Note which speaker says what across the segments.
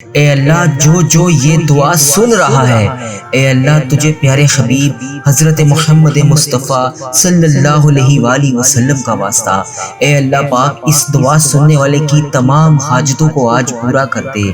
Speaker 1: اے اللہ جو یہ دعا سن رہا ہے، اے اللہ تجھے پیارے حبیب حضرت محمد مصطفیٰ صلی اللہ علیہ وآلہ وسلم کا واسطہ، اے اللہ پاک اس دعا سننے والے کی تمام حاجتوں کو آج پورا کر دے۔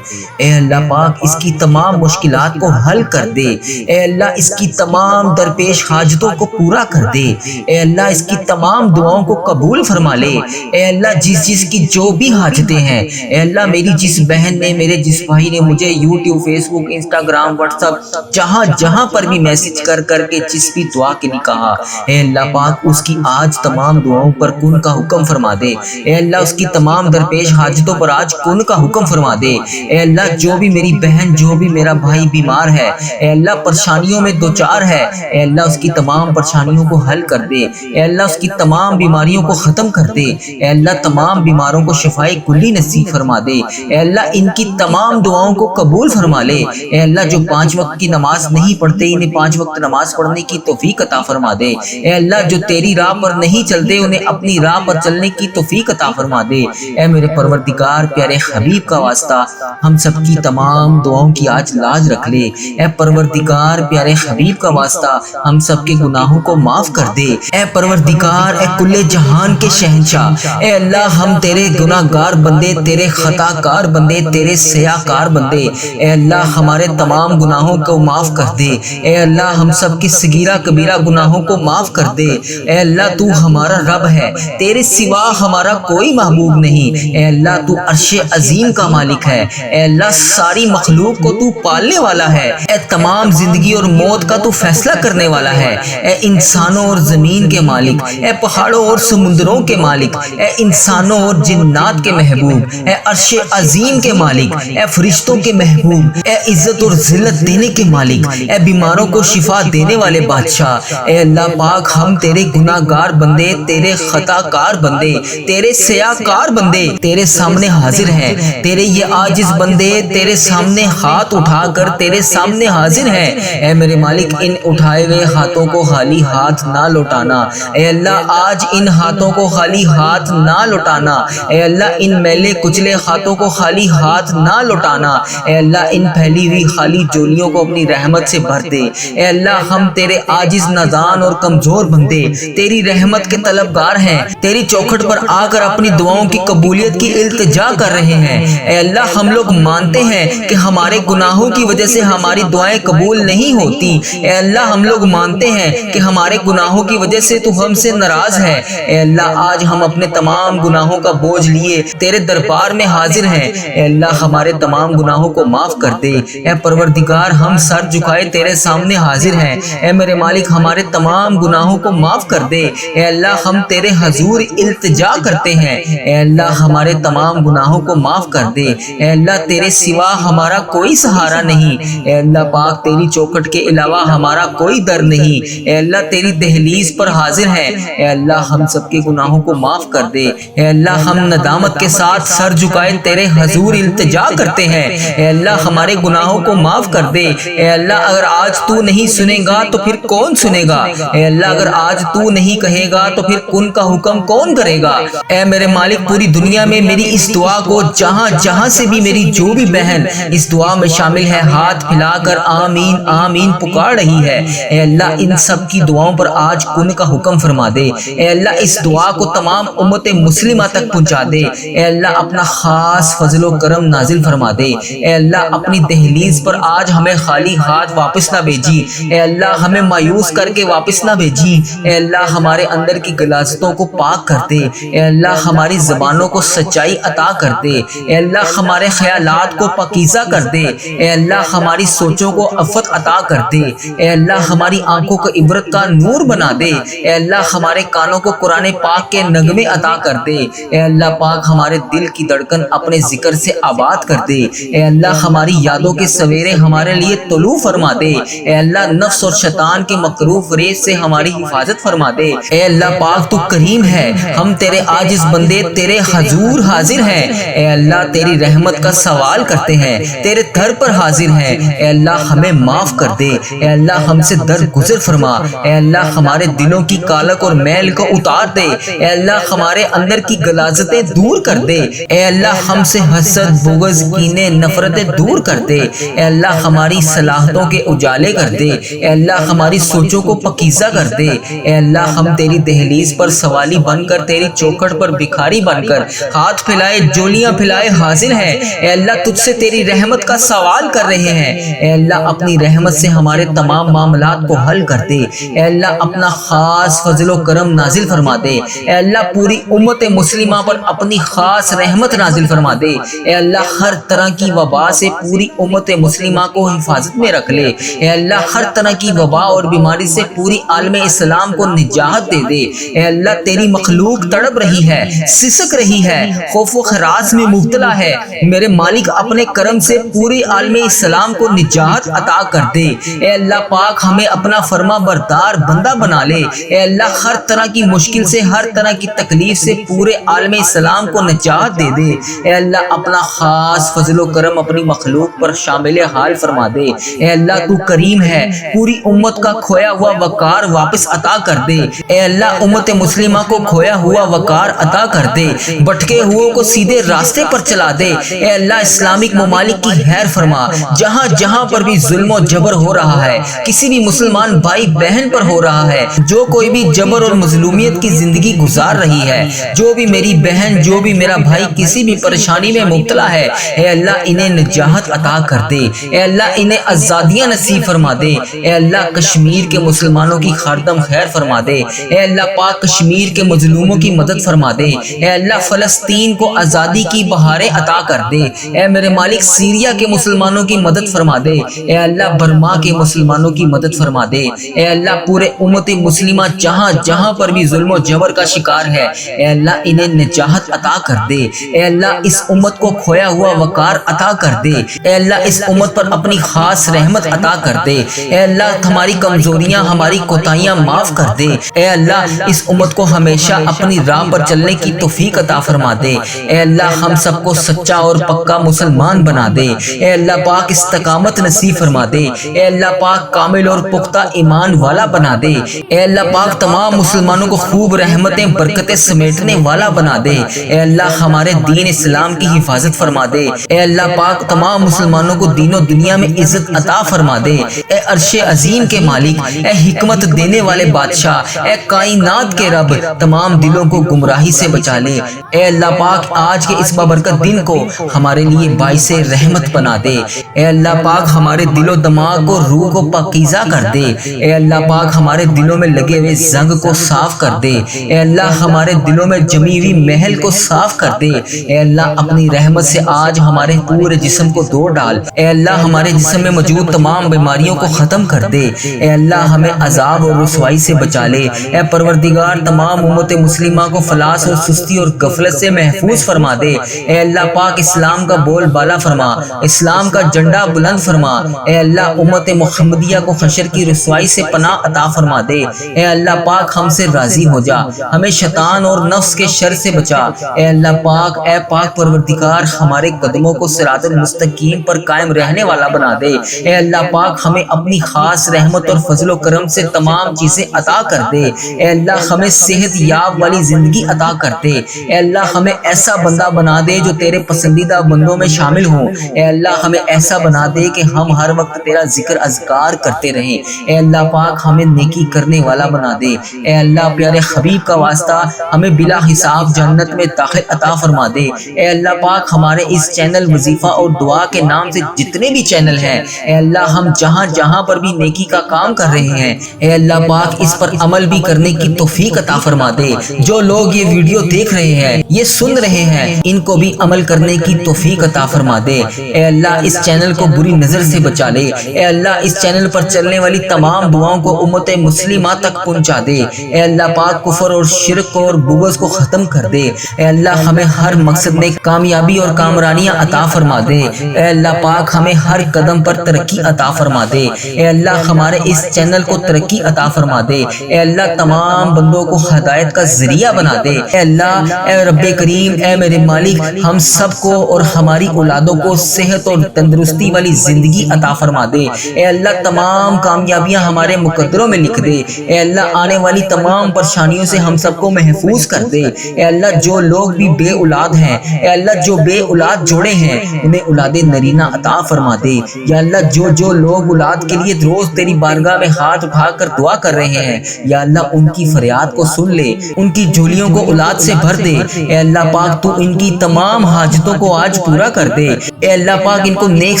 Speaker 1: اے اللہ پاک اس کی تمام مشکلات کو حل کر دے۔ اے اللہ اس کی تمام درپیش حاجتوں کو پورا کر دے۔ اے اللہ اس کی تمام دعاؤں کو قبول فرما لے۔ اے اللہ جس کی جو بھی حاجتیں ہیں، اے اللہ میری جس بہن نے، میرے جس بھائی نے مجھے یوٹیوب، فیس بک، انسٹاگرام، واٹس ایپ جہاں پر بھی میسج کر کے جس بھی دعا کے لیے کہا، اے اللہ پاک اس کی آج تمام دعاؤں پر کن کا حکم فرما دے۔ اے اللہ اس کی تمام درپیش حاجتوں پر آج کن کا حکم فرما دے۔ اے اللہ جو بھی میری بہن، جو بھی میرا بھائی بیمار ہے، اے اللہ پریشانیوں میں دوچار ہے، اے اللہ اس کی تمام پریشانیوں کو حل کر دے۔ اے اللہ اس کی تمام بیماریوں کو ختم کر دے۔ اے اللہ تمام بیماروں کو شفائے کلی نصیب فرما دے۔ اے اللہ ان کی تمام دعاؤں کو قبول فرما لے۔ اے اللہ جو 5 وقت کی نماز نہیں پڑھتے، انہیں 5 وقت نماز پڑھنے کی توفیق عطا فرما دے۔ اے اللہ جو تیری راہ پر نہیں چلتے، انہیں اپنی راہ پر چلنے کی توفیق عطا فرما دے۔ اے میرے پروردگار پیارے حبیب کا واسطہ ہم سب کی تمام دعاؤں کی آج لاج رکھ لے۔ اے پروردگار پیارے حبیب کا واسطہ ہم سب کے گناہوں کو معاف کر دے۔ اے پروردگار، اے کل جہان کے شہنشاہ، اے اللہ ہم تیرے گناہ گار بندے، تیرے خطا کار بندے، تیرے سیاہ کار بندے، اے اللہ ہمارے تمام گناہوں کو معاف کر دے۔ اے اللہ ہم سب کی صغیرہ کبیرہ گناہوں کو معاف کر دے۔ اے اللہ تو ہمارا رب ہے، تیرے سوا ہمارا کوئی محبوب نہیں۔ اے اللہ تو عرش عظیم کا مالک ہے۔ اے اللہ ساری مخلوق کو تو پالنے والا ہے۔ اے تمام زندگی اور موت کا تو فیصلہ کرنے والا ہے۔ اے انسانوں اور زمین کے مالک، اے پہاڑوں اور سمندروں کے مالک، اے انسانوں اور جنات کے محبوب، اے عرش عظیم کے مالک، اے فرشتوں کے محبوب، اے عزت اور ذلت دینے کے مالک، اے بیماروں کو شفا دینے والے بادشاہ، اے اللہ پاک ہم تیرے گناہ گار بندے، تیرے خطا کار بندے، تیرے سیاہ کار بندے تیرے سامنے حاضر ہیں۔ تیرے یہ عاجز بندے تیرے سامنے ہاتھ اٹھا کر تیرے سامنے حاضر ہیں۔ اے میرے مالک ان اٹھائے ہوئے ہاتھوں کو خالی ہاتھ نہ لوٹانا۔ اے اللہ آج ان ہاتھوں کو خالی ہاتھ نہ لوٹانا۔ اے اللہ ان میلے کچلے ہاتھوں کو خالی ہاتھ نہ لوٹانا۔ اے اللہ ان پھیلی ہوئی خالی جولیوں کو اپنی رحمت سے بھر دے۔ اے اللہ ہم تیرے عاجز نادان اور کمزور بندے تیری رحمت کے طلبگار ہیں، تیری چوکھٹ پر آ کر اپنی دعاؤں کی قبولیت کی التجا کر رہے ہیں۔ اے اللہ ہم لوگ مانتے ہیں کہ ہمارے گناہوں کی وجہ سے ہماری دعائیں قبول نہیں ہوتی۔ اے اللہ ہم لوگ مانتے ہیں کہ ہمارے گناہوں کی وجہ سے تو ہم سے ناراض ہے۔ اے اللہ آج ہم اپنے تمام گناہوں کا بوجھ لیے تیرے دربار میں حاضر ہیں۔ اے اللہ ہمارے تمام گناہوں کو معاف کر دے۔ اے پروردگار ہم سر جھکائے تیرے سامنے حاضر ہیں۔ اے میرے مالک ہمارے تمام گناہوں کو معاف کر دے۔ اے اللہ ہم تیرے حضور التجا کرتے ہیں۔ اے اللہ ہمارے تمام گناہوں کو معاف کر دے۔ اے اللہ تیرے سوا ہمارا کوئی سہارا نہیں۔ اے اللہ پاک تیری چوکھٹ کے علاوہ ہمارا کوئی در نہیں۔ اے اللہ تیری دہلیز پر حاضر ہیں۔ اے اللہ ہم سب کے گناہوں کو معاف کر دے۔ اے اللہ ہم ندامت کے ساتھ سر جھکائے تیرے حضور التجا کرتے ہیں۔ اے اللہ ہمارے گناہوں کو معاف کر دے۔ اے اللہ اگر آج تو نہیں سنے گا تو پھر کون سنے گا؟ اے اللہ اگر آج تو نہیں کہے گا تو پھر کن کا حکم کون کرے گا؟ اے میرے مالک پوری دنیا میں میری اس دعا کو جہاں سے بھی میری جو بھی بہن اس دعا میں شامل ہے ہاتھ پھیلا کر آمین آمین پکار رہی ہے، اے اللہ ان سب کی دعاؤں پر آج کن کا حکم فرما دے۔ اے اللہ اس دعا کو تمام امت مسلمہ تک پہنچا دے۔ اے اللہ اپنا خاص فضل و کرم نازل فرما دے۔ اے اللہ اپنی دہلیز پر آج ہمیں خالی ہاتھ واپس نہ بھیجی۔ اے اللہ ہمیں مایوس کر کے واپس نہ بھیجی۔ اے اللہ ہمارے اندر کی غلاظتوں کو پاک کر دے۔ اے اللہ ہماری زبانوں کو سچائی عطا کر دے۔ اے اللہ ہمارے خیالات کو پاکیزہ کر دے۔ اے اللہ ہماری سوچوں کو عفت عطا کر دے۔ اے اللہ ہماری آنکھوں کو عبرت کا نور بنا دے۔ اے اللہ ہمارے کانوں کو قرآن پاک کے نغمے عطا کر دے۔ اے اللہ پاک ہمارے دل کی دھڑکن اپنے ذکر سے آباد کر دے۔ اے اللہ ہماری یادوں کے سویرے ہمارے لیے طلوع فرما دے۔ اے اللہ نفس اور شیطان کے مکروہ فریب سے ہماری حفاظت فرما دے۔ اے اللہ پاک تو کریم ہے، ہم تیرے عاجز بندے تیرے حضور حاضر ہیں۔ اے اللہ تیری رحمت کا سوال کرتے ہیں، تیرے در پر حاضر ہیں۔ اے اللہ ہمیں معاف کر دے۔ اے اللہ ہم سے درگزر فرما۔ اے اللہ ہمارے دلوں کی کالک اور میل کو اتار دے۔ اے اللہ ہمارے اندر کی غلاظتیں دور کر دے۔ اے اللہ ہم سے حسد، بغض، کینے کینے نفرتیں دور کر دے، اے اللہ ہماری صلاحیتوں کے اجالے کر دے، اے اللہ ہماری سوچوں کو پاکیزہ کر دے، اے اللہ ہم تیری دہلیز پر سوالی بن کر، تیری چوکھٹ پر بھکاری بن کر ہاتھ پھیلائے جولیاں پھیلائے حاضر ہیں، اے اللہ تجھ سے تیری رحمت کا سوال کر رہے ہیں، اے اللہ اپنی رحمت سے ہمارے تمام معاملات کو حل کر دے، اے اللہ اپنا خاص فضل و کرم نازل فرما دے، اے اللہ پوری امت مسلمہ پر اپنی خاص رحمت نازل فرما دے، اے اللہ ہر طرح کی وبا سے پوری امت مسلمہ کو حفاظت میں رکھ لے، اے اللہ ہر طرح کی وبا اور بیماری سے پوری عالم اسلام کو نجات دے دے، اے اللہ تیری مخلوق تڑپ رہی ہے، سسک رہی ہے، خوف و خراس میں مبتلا ہے، میرے مالک اپنے کرم سے پوری عالم اسلام کو نجات عطا کر دے، اے اللہ پاک ہمیں اپنا فرما بردار بندہ بنا لے، اے اللہ ہر طرح کی مشکل سے، ہر طرح کی تکلیف سے پورے عالم اسلام کو نجات دے دے، اے اللہ اپنا خاص فضل و کرم اپنی مخلوق پر شامل حال فرما دے، اے اللہ تو کریم ہے، پوری امت کا کھویا ہوا وقار واپس عطا کر دے، اے اللہ امت مسلمہ کو کھویا ہوا وقار عطا کر دے، بھٹکے ہوئے کو سیدھے راستے پر چلا دے، اے اللہ اسلامک ممالک کی خیر فرما، جہاں جہاں پر بھی ظلم و جبر ہو رہا ہے، کسی بھی مسلمان بھائی بہن پر ہو رہا ہے، جو کوئی بھی جبر اور مظلومیت کی زندگی گزار رہی ہے، جو بھی میری بہن، جو بھی میرا بھائی کسی بھی پریشانی میں مبتلا ہے، اے اللہ انہیں نجات عطا کر دے، اے اللہ انہیں آزادیاں نصیب فرما دے، اے اللہ کشمیر کے مسلمانوں کی خاردم خیر فرما دے، اے اللہ پاک کشمیر کے مظلوموں کی مدد فرما دے، اے اللہ فلسطین کو آزادی کی بہاریں عطا کر دے، اے میرے مالک سیریا کے مسلمانوں کی مدد فرما دے، اے اللہ برما کے مسلمانوں کی مدد فرما دے، اے اللہ پورے امت مسلمہ جہاں جہاں پر بھی ظلم و جبر کا شکار ہے، اے اللہ انہیں نجات عطا کر دے، اے اللہ اس امت کو کھویا ہوا وقار عطا کر دے، اے اللہ اس امت پر اپنی خاص رحمت عطا کر دے، اے اللہ ہماری کمزوریاں، ہماری کوتاہیاں معاف کر دے، اے اللہ اس امت کو ہمیشہ اپنی راہ پر چلنے کی توفیق عطا فرما دے، اے اللہ ہم سب کو سچا اور پکا مسلمان بنا دے، اے اللہ پاک استقامت نصیب فرما دے، اے اللہ پاک کامل اور پختہ ایمان والا بنا دے، اے اللہ پاک تمام مسلمانوں کو خوب رحمتیں برکتیں سمیٹنے والا بنا دے، اے اللہ ہمارے دین اسلام کی حفاظت فرما دے، اے اللہ پاک تمام مسلمانوں کو دین و دنیا میں عزت عطا فرما دے، اے عرش عظیم کے مالک، اے حکمت دینے والے بادشاہ، اے کائنات کے رب، تمام دلوں کو گمراہی سے بچا لے، اے اللہ پاک آج کے اس بابرکت دن کو ہمارے لیے باعث رحمت بنا دے، اے اللہ پاک ہمارے دل و دماغ کو، روح کو پاکیزہ کر دے، اے اللہ پاک ہمارے دلوں میں لگے ہوئے زنگ کو صاف کر دے، اے اللہ ہمارے دلوں میں جمی ہوئی محل کو صاف کر دے، اے اللہ اپنی رحمت سے آج ہمارے پورے جسم کو دھو ڈال، اے اللہ ہمارے جسم میں موجود تمام بیماریوں کو ختم کر دے، اے اللہ ہمیں عذاب اور رسوائی سے بچا لے، اے پروردگار تمام امت مسلمہ کو فلاس اور سستی اور غفلت سے محفوظ فرما دے، اے اللہ پاک اسلام کا بول بالا فرما، اسلام کا جھنڈا بلند فرما، اے اللہ امت محمدیہ کو حشر کی رسوائی سے پناہ عطا فرما دے، اے اللہ پاک ہم سے راضی ہو جا، ہمیں شیطان اور نفس کے شر سے بچا، اے اللہ پاک، اے پاک پروردگار ہمارے قدموں کو صراط المستقیم پر قائم رہنے والا بنا دے، اے اللہ پاک ہمیں اپنی خاص رحمت اور فضل و کرم سے تمام چیزیں عطا کر دے، اے اللہ ہمیں صحت یاب والی زندگی عطا کر دے، اے اللہ ہمیں ایسا بندہ بنا دے جو تیرے پسندیدہ بندوں میں شامل ہوں، اے اللہ ہمیں ایسا بنا دے کہ ہم ہر وقت تیرا ذکر اذکار کرتے رہیں، اے اللہ پاک ہمیں نیکی کرنے والا بنا دے، اے اللہ پیارے حبیب کا واسطہ ہمیں بلا حساب جنت میں داخل عطا فرما دے، اے اللہ پاک ہمارے اس چینل وظیفہ اور دعا کے نام سے جتنے بھی چینل ہیں، اے اللہ ہم جہاں جہاں پر بھی نیکی کا کام کر رہے ہیں، اے اللہ پاک اس پر عمل بھی کرنے کی توفیق عطا فرما دے، جو لوگ یہ ویڈیو دیکھ رہے ہیں، یہ سن رہے ہیں، ان کو بھی عمل کرنے کی توفیق عطا فرما دے، اے اللہ اس چینل کو بری نظر سے بچا لے، اے اللہ اس چینل پر چلنے والی تمام دعاؤں کو امت مسلمہ تک پہنچا دے، اے اللہ پاک کفر اور شرک اور بغض کو ختم کر دے، اے اللہ ہمیں ہر مقصد میں کامیابی اور کامرانیاں عطا فرما دے، اے اللہ پاک ہمیں ہر قدم پر ترقی عطا فرما دے، اے اللہ ہمارے اس چینل کو ترقی عطا فرما دے، اے اللہ تمام بندوں کو ہدایت کا ذریعہ بنا دے، اے اللہ اے رب کریم، اے میرے مالک ہم سب کو اور ہماری اولادوں کو صحت اور تندرستی والی زندگی عطا فرما دے، اے اللہ تمام کامیابیاں ہمارے مقدروں میں لکھ دے، اے اللہ آنے والی تمام پریشانیوں سے ہم سب کو محفوظ کر دے، اے اللہ جو لوگ بھی بے اولاد ہیں، اے اللہ جو بے اولاد جوڑے ہیں انہیں اولاد نرینہ عطا فرما دے۔ یا اللہ جو لوگ اولاد کے لیے روز تیری بارگاہ میں ہاتھ اٹھا کر دعا کر رہے ہیں، یا اللہ ان کی فریاد کو سن لے، ان کی جھولیوں کو اولاد سے بھر دے۔ اے اللہ پاک تو ان کی تمام حاجتوں کو آج پورا کر دے۔ اے اللہ پاک ان کو نیک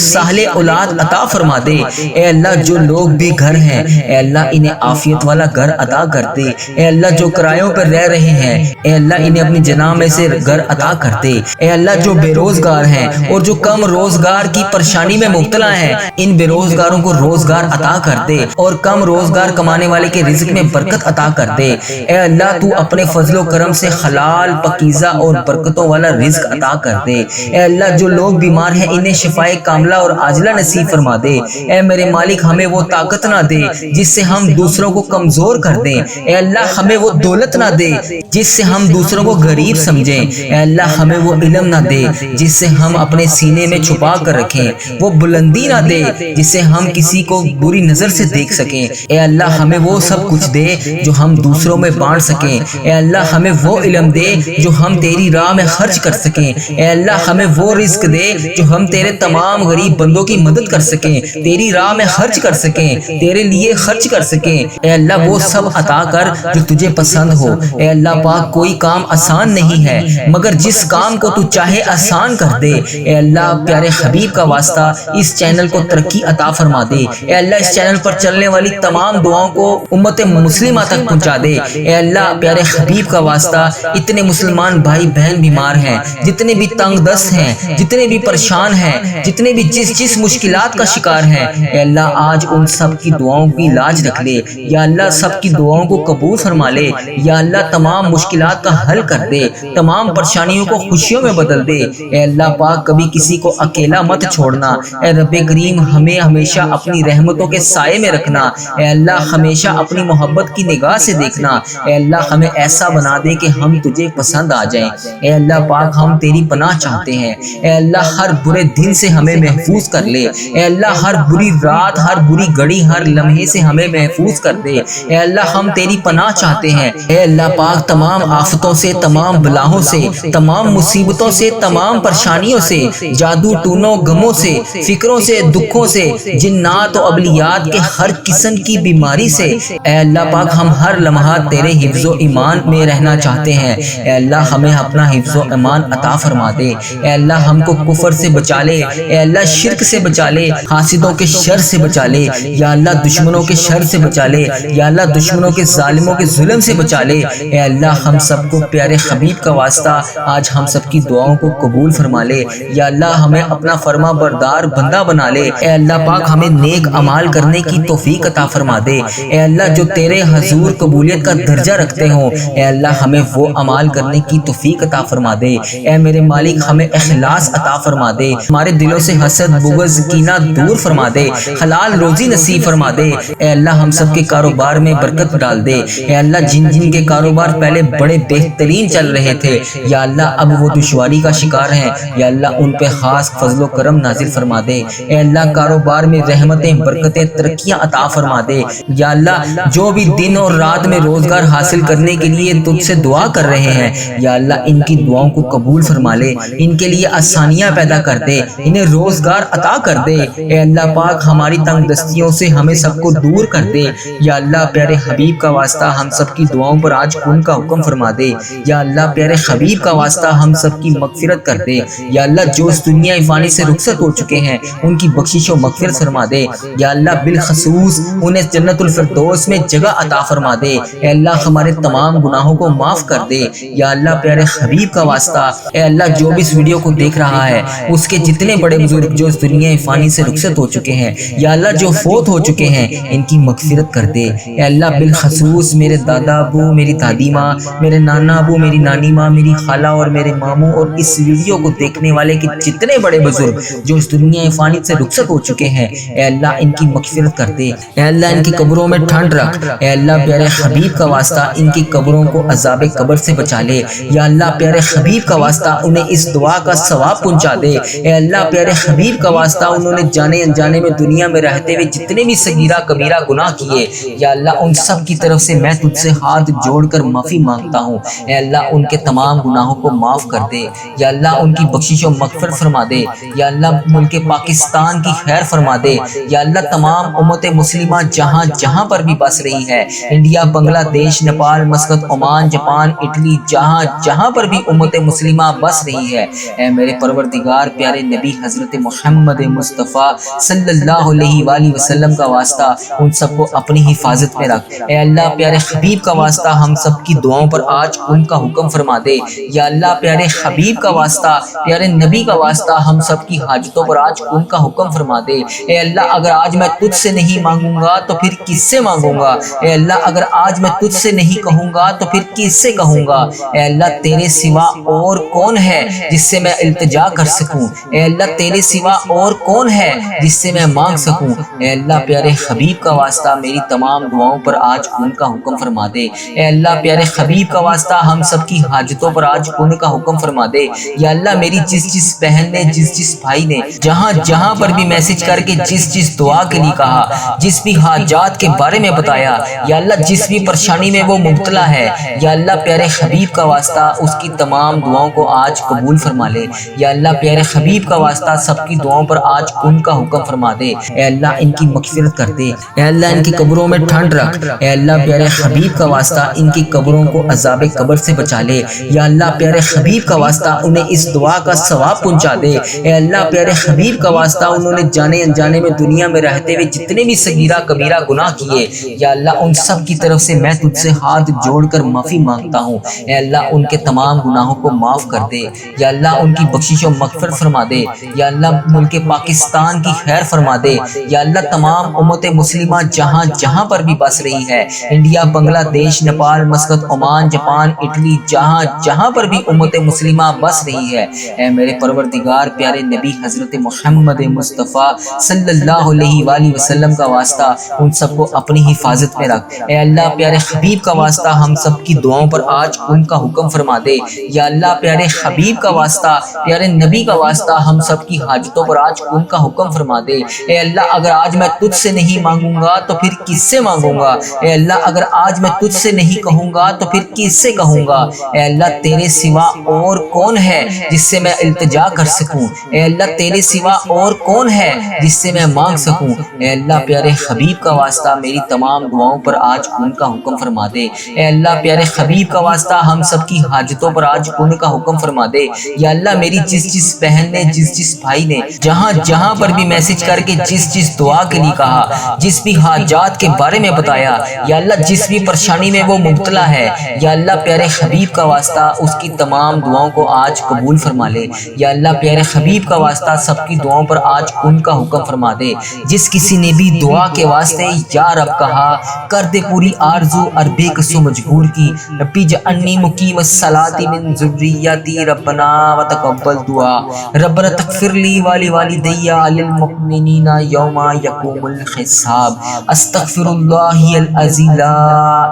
Speaker 1: صالح اولاد عطا فرما دے۔ اے اللہ جو لوگ بھی گھر ہیں، اے اللہ انہیں عافیت والا گھر عطا کر دے۔ اے اللہ جو کرایوں پر رہ رہے ہیں، اے اللہ انہیں اپنی جناح میں سے گھر عطا کر دے۔ اے اللہ جو بے روزگار ہیں اور جو کم روزگار کی پریشانی میں مبتلا ہیں، ان بے روزگاروں کو روزگار عطا کر دے اور کم روزگار کمانے والے کے رزق میں برکت عطا کر دے۔ اے اللہ تو اپنے فضل و کرم سے حلال پاکیزہ اور برکتوں والا رزق عطا کر دے۔ اے اللہ جو لوگ بیمار ہیں انہیں شفائے کاملہ اور عاجلہ نصیب فرما دے۔ اے میرے مالک ہمیں وہ طاقت نہ دے جس سے ہم دوسروں کو کمزور کر دیں۔ اے اللہ ہمیں وہ دولت نہ دے جس سے ہم دوسروں کو غریب سمجھیں۔ اے اللہ ہمیں وہ علم نہ دے جس سے ہم اپنے سینے میں چھپا کر رکھیں، وہ بلندی نہ دے جس سے ہم کسی کو بری نظر سے دیکھ سکیں۔ اے اللہ ہمیں وہ سب کچھ دے جو ہم دوسروں میں بانٹ سکیں۔ اے اللہ ہمیں وہ علم دے جو ہم تیری راہ میں خرچ کر سکیں۔ اے اللہ ہمیں وہ رزق دے جو ہم تیرے تمام غریب بندوں کی مدد کر سکیں، تیری راہ میں خرچ کر سکیں، تیرے لیے خرچ کر سکیں۔ اے اللہ وہ سب عطا کر جو تجھے پسند ہو۔ اے اللہ پاک کوئی کام آسان نہیں ہے مگر جس کام کو تو چاہے آسان کر دے۔ اے اللہ پیارے حبیب کا واسطہ اس چینل کو ترقی عطا فرما دے۔ اے اللہ اس چینل پر چلنے والی تمام دعاؤں کو امت مسلمہ تک پہنچا دے۔ اے اللہ پیارے حبیب کا واسطہ اتنے مسلمان بھائی بہن بیمار ہیں، جتنے بھی تنگ دست ہیں، جتنے بھی پریشان ہیں، جتنے بھی جس مشکلات کا شکار ہیں، اے اللہ آج ان سب کی دعاؤں کی لاج رکھ لے۔ یا اللہ سب کی دعاؤں کو قبول فرما لے۔ یا اللہ تمام مشکلات کا حل کر دے، تمام پریشانیوں کو خوشیوں میں بدل دے۔ اے اللہ پاک کبھی کسی کو اکیلا مت چھوڑنا۔ اے رب کریم ہمیں ہمیشہ اپنی رحمتوں کے سائے میں رکھنا۔ اے اللہ ہمیشہ اپنی محبت کی نگاہ سے دیکھنا۔ اے اللہ ہمیں ایسا بنا دے کہ ہم تجھے پسند آ جائیں۔ اے اللہ پاک ہم تیری پناہ چاہتے ہیں۔ اے اللہ ہر برے دن سے ہمیں محفوظ کر لے۔ اے اللہ ہر بری رات، ہر بری گھڑی، ہر لمحے سے ہمیں محفوظ کر دے۔ اے اللہ ہم تیری پناہ چاہتے ہیں۔ اے اللہ پاک تمام آفتوں سے، تمام بلاؤں سے، تمام مصیبتوں سے، تمام پریشانیوں سے، جادو ٹونوں غموں سے، فکروں سے، دکھوں سے، جنات و ابلیات کے ہر قسم کی بیماری سے، اے اللہ پاک ہم ہر لمحہ تیرے حفظ و ایمان میں رہنا چاہتے ہیں۔ اے اللہ ہمیں اپنا حفظ و ایمان عطا فرما دے۔ اے اللہ ہم کو کفر سے بچا لے۔ اے اللہ شرک سے بچا لے، حاسدوں کے شر سے بچا لے۔ یا اللہ دشمنوں کے شر سے بچا لے۔ یا اللہ دشمنوں کے ظالموں کے ظلم سے بچا لے۔ اے اللہ ہم سب کو پیارے حبیب کا واسطہ آج ہم سب کی دعاؤں کو قبول فرما لے۔ یا اللہ ہمیں اپنا فرما بردار بندہ بنا لے۔ اے اللہ پاک ہمیں نیک اعمال کرنے کی توفیق عطا فرما دے۔ اے اللہ جو تیرے حضور قبولیت کا درجہ رکھتے ہوں، اے اللہ ہمیں وہ اعمال کرنے کی توفیق عطا فرما دے۔ اے میرے مالک ہمیں اخلاص عطا فرما دے، ہمارے دلوں سے حسد بغض کینہ دور فرما دے، حلال روزی نصیب فرما دے۔ اے اللہ ہم سب کے کاروبار میں برکت ڈال دے۔ اے اللہ جن کے کاروبار پہلے بڑے بہترین چل رہے تھے، یا اللہ اب وہ دشواری کا شکار ہیں، یا اللہ ان پہ خاص فضل و کرم نازل فرما دے۔ اے اللہ کاروبار میں رحمتیں برکتیں ترقیاں عطا فرما دے۔ یا اللہ جو بھی دن اور رات میں روزگار حاصل کرنے کے لیے تجھ سے دعا کر رہے ہیں، یا اللہ ان کی دعاؤں کو قبول فرما لے، ان کے لیے آسانیاں پیدا کر دے، انہیں روزگار عطا کر دے۔ اے اللہ پاک ہماری تنگ دستیوں سے ہمیں سب کو دور کر دے۔ یا اللہ پیارے حبیب کا واسطہ ہم سب کی دعاؤں پر آج کن کا حکم فرما دے۔ یا اللہ پیارے حبیب کا واسطہ ہم سب کی مغفرت کر دے۔ یا اللہ جو اس دنیا فانی سے رخصت ہو چکے ہیں ان کی بخشش و مغفرت فرما دے۔ یا اللہ بالخصوص انہیں جنت الفردوس میں جگہ عطا فرما دے۔ اے اللہ ہمارے تمام گناہوں کو معاف کر دے۔ یا اللہ پیارے حبیب کا واسطہ اے اللہ جو بھی اس ویڈیو کو دیکھ رہا ہے اس کے جتنے بڑے بزرگ جو اس دنیا فانی سے رخصت ہو چکے ہیں، یا اللہ جو فوت ہو چکے ہیں ان کی مغفرت کر دے۔ اے اللہ بالخصوص میرے دادا ابو، میری دادی ماں، میرے نانا ابو، میری نانی ماں، میری خالہ اور میرے ماموں اور اس ویڈیو کو دیکھنے والے کے جتنے بڑے بزرگ جو اس دنیا فانی سے رخصت ہو چکے ہیں، اے اللہ ان کی مغفرت کر دے۔ اے اللہ ان کی قبروں میں ٹھنڈ رکھ۔ اے اللہ پیارے حبیب کا واسطہ ان کی قبروں کو عذاب قبر سے بچا لے۔ یا اللہ پیارے حبیب کا واسطہ انہیں اس دعا کا ثواب پہنچا دے اے اللہ پیارے حبیب کا واسطہ انہوں نے جانے انجانے میں دنیا میں رہتے ہوئے جتنے بھی صغیرہ کبیرہ گناہ کیے یا اللہ ان سب کی طرف سے میں تجھ سے ہاتھ جوڑ کر معافی مانگتا ہوں۔ اے اللہ ان کے تمام گناہوں کو معاف کر دے یا اللہ ان کی بخشش و مغفرت فرما دے یا اللہ ملک پاکستان کی خیر فرما دے یا اللہ تمام امت مسلمہ جہاں جہاں پر بھی بس رہی ہے، انڈیا، بنگلہ دیش، Nepal, Muscat, Oman, Japan, Italy, جہاں جہاں پر بھی امت مسلمہ بس رہی ہے، اے میرے پروردگار پیارے نبی حضرت محمد مصطفیٰ صلی اللہ علیہ وآلہ وسلم کا واسطہ ان سب کو اپنی حفاظت میں رکھ۔ اے اللہ پیارے حبیب کا واسطہ ہم سب کی دعاؤں پر آج ان کا حکم فرما دے یا اللہ پیارے حبیب کا واسطہ پیارے نبی کا واسطہ ہم سب کی حاجتوں پر آج ان کا حکم فرما دے۔ اے اللہ اگر آج میں تجھ سے نہیں مانگوں گا تو پھر کس سے مانگوں گا؟ اے اللہ اگر آج میں تجھ سے نہیں کہوں گا تو پھر کس سے کہوں گا؟ اے اللہ تیرے سوا اور کون ہے جس سے میں التجا کر سکوں؟ اے اللہ تیرے سوا اور کون ہے جس سے میں مانگ سکوں؟ اے اللہ پیارے حبیب کا واسطہ میری تمام دعاؤں پر آج ان کا حکم فرما دے۔ اے اللہ پیارے حبیب کا واسطہ ہم سب کی حاجتوں پر آج ان کا حکم فرما دے یا اللہ میری جس بہن نے جس بھائی نے جہاں جہاں پر بھی میسج کر کے جس دعا کے لیے کہا، جس بھی حاجات کے بارے میں بتایا یا اللہ جس بھی پریشانی میں وہ مبتلا ہے یا اللہ پیارے حبیب کا واسطہ اس کی تمام دعاؤں کو آج قبول فرما لے یا اللہ پیارے حبیب کا واسطہ سب کی دعاؤں پر آج ان کا حکم فرما دے۔ اے اللہ ان کی مغفرت کر دے، اے اللہ ان کی قبروں میں ٹھنڈ رکھ، اے اللہ پیارے حبیب کا واسطہ ان کی قبروں کو عذاب قبر سے بچا لے یا اللہ پیارے حبیب کا واسطہ انہیں اس دعا کا ثواب پہنچا دے۔ اے اللہ پیارے حبیب کا واسطہ انہوں نے جانے انجانے میں دنیا میں رہتے ہوئے جتنے بھی صغیرہ کبیرہ گناہ کیے یا اللہ ان سب کی طرف سے میں تجھ سے ہاتھ جوڑ کر معافی مانگتا ہوں۔ اے اللہ ان کے تمام گناہوں کو معاف کر دے یا اللہ ان کی بخشش و مغفرت فرما دے یا اللہ ملک پاکستان کی خیر فرما دے یا اللہ تمام امت مسلمہ جہاں جہاں پر بھی بس رہی ہے، انڈیا، بنگلہ دیش، Nepal, Muscat, Oman, Japan, Italy, جہاں جہاں پر بھی امت مسلمہ بس رہی ہے، اے میرے پروردگار پیارے نبی حضرت محمد مصطفیٰ صلی اللہ علیہ وآلہ وسلم کا واسطہ ان سب کو اپنی حفاظت میں رکھ۔ اے اللہ پیارے حبیب کا واسطہ ہم سب کی دعاؤں پر آج ان کا حکم فرما دے یا اللہ پیارے حبیب کا واسطہ پیارے نبی کا واسطہ ہم سب کی حاجتوں پر آج ان کا حکم فرما دے۔ اے اللہ اگر آج میں تجھ سے نہیں مانگوں گا تو پھر کس سے مانگوں گا؟ اے اللہ اگر آج میں تجھ سے نہیں کہوں گا تو پھر کس سے کہوں گا؟ اے اللہ تیرے سوا اور کون ہے جس سے میں التجا کر سکوں؟ اے اللہ تیرے سوا اور کون ہے جس سے میں مانگ سکوں؟ اے اللہ پیارے حبیب کا واسطہ میری تمام دعاؤں پر آج ان کا حکم فرما دے۔ اے اللہ پیارے حبیب کا واسطہ ہم سب کی حاجتوں پر آج ان کا حکم فرما دے یا اللہ میری جس بہن نے جس بھائی نے جہاں جہاں پر بھی میسج کر کے جس دعا کے لیے کہا، جس بھی حاجات کے بارے میں بتایا یا اللہ جس بھی پریشانی میں وہ مبتلا ہے یا اللہ پیارے حبیب کا واسطہ اس کی تمام دعاؤں کو آج قبول فرما لے یا اللہ پیارے حبیب کا واسطہ سب کی دعاؤں پر آج ان کا حکم فرما دے۔ جس کسی نے بھی دعا کے واسطے یا رب کہا، کر دے پوری آرزو عربے کسو مجبور کی، ربی جعلنی مقیم الصلاۃ من ذریتی ربنا وتقبل دعا، ربنا تغفر لی ولوالدی وللمؤمنین یوم یقوم الحساب، استغفر اللہ العظیم لا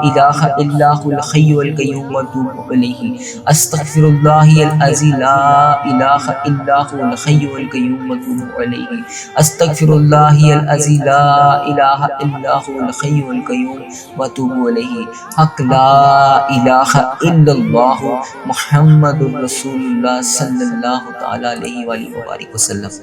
Speaker 1: الہ الا هو الحی القیوم واتوب الیہ، استغفر اللہ العظیم لا الہ الا هو الحی القیوم واتوب الیہ، استغفر اللہ العظیم لا الہ الا هو الحی القیوم واتوب الیہ، حق لا الہ الا اللہ محمد رسول اللہ صلی اللہ تعالی علیہ وآلہ وسلم۔